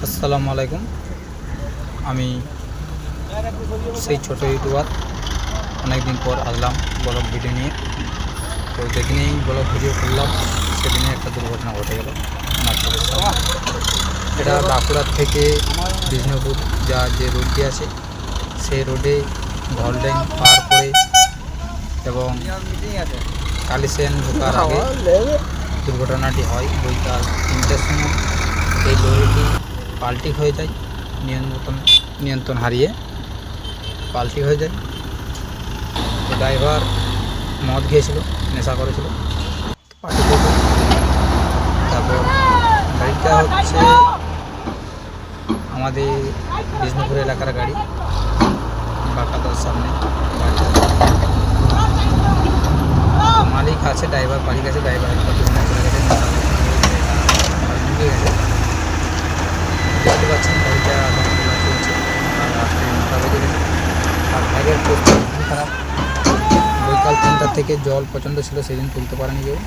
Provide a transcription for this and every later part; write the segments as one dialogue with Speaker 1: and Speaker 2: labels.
Speaker 1: আসসালামু আলাইকুম। আমি সেই ছোট ইউটিউবার, অনেকদিন পর আসলাম ব্লগ ভিডিও নিয়ে। তো যেদিনেই ব্লগ ভিডিও করলাম সেদিনে একটা দুর্ঘটনা ঘটে গেল আমার চোখের সামনে। এটা বাঁকুড়ার থেকে বিষ্ণুপুর যে রোডটি আছে সেই রোডে ঘলড্যাং পার করে এবং কালিসেন ঢোকার আগে দুর্ঘটনাটি হয়। বৈকাল 3টার সময় এই লরিটি পাল্টি হয়ে যায়, নিয়ন্ত্রণ হারিয়ে পাল্টি হয়ে যায়। তো ড্রাইভার মদ খেয়েছিল, নেশা করেছিল, পাল্টি হয়ে যায়। তারপর গাড়িটা হচ্ছে আমাদের বিষ্ণুপুর এলাকার গাড়ি, বাঁকাদার সামনে গাড়িটা। মালিক আছে, ড্রাইভার বাড়ি গেছে, ড্রাইভার একটা দুর্ঘটনা চলে গেছে, ঢুকে গেছে। দেখতে পাচ্ছেন গাড়িটা এখন খোলা চলছে আর রাত্রে 9টা বেজে গেছে। আর ব্যাগের পরিস্থিতি খুবই খারাপ। বৈকাল 3টা থেকে জল প্রচণ্ড ছিল, সেদিন তুলতে পারেনি কেউ,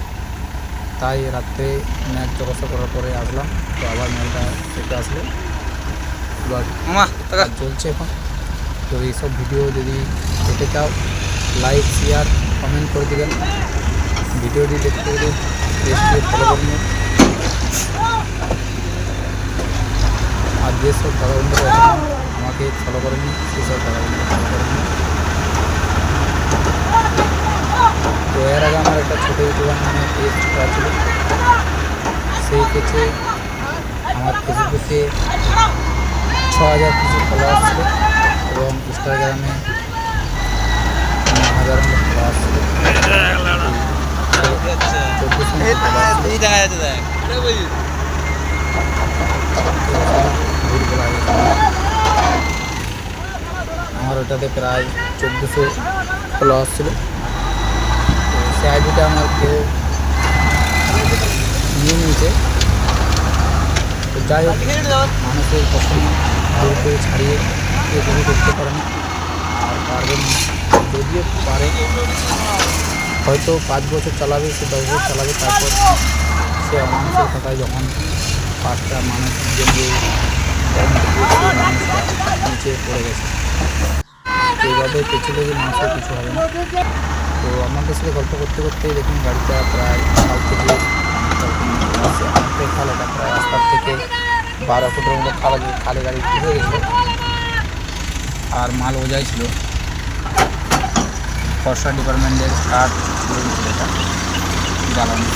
Speaker 1: তাই রাত্রে ম্যাচ চিকিৎসা করার পরে আসলাম। তো আবার ম্যাচটা থেকে আসলো, এবার চলছে এখন। তো এইসব ভিডিও যদি পেতে চাও লাইক শেয়ার কমেন্ট করে দেবেন। ভিডিওটি দেখতে গেলে পেজ দিয়ে ফলো করে নিন। আর যেসব দাদা বন্ধুরা আমাকে ফলো করেনি সেসব দাদা বন্ধুরা ফলো করে নিন। তো এর আগে আমার একটা ছোটো ইউটিউবার নামে পেজ করা ছিল, সেই পেজে আমার ফেসবুকে 6000 কিছু ফলোয়ার ছিল এবং ইনস্টাগ্রামে 9000 ফলোয়ার ছিল। আমার ওটাতে প্রায় 1400 ফলোয়ার ছিল। সে আইডিটা আমার কেউ নিয়ে নিয়েছে। তো যাই হোক, মানুষের কখনো দূর করে ছাড়িয়ে কেউ কিছু করতে পারে না, আর পারবেন যদিও পারে, হয়তো 5 বছর চালাবে, সে 10 বছর চালাবে, তারপর সে মানুষের কথায় যখন 5টা মানুষ জেনে মানুষটা নিচে পড়ে গেছে। এইভাবে পেছনে যে মানুষের কিছু হবে না। তো আমাদের সাথে গল্প করতে করতেই দেখুন গাড়িটা প্রায় খাল থেকে খাল, এটা প্রায় রাস্তার থেকে 12 ফুটের মতো খালে গাড়ি ঢুকে গেছিলো। আর মাল বোঝাই ছিল, ফরেস্ট ডিপার্টমেন্টের কাঠ ছিল এটা জ্বালানো।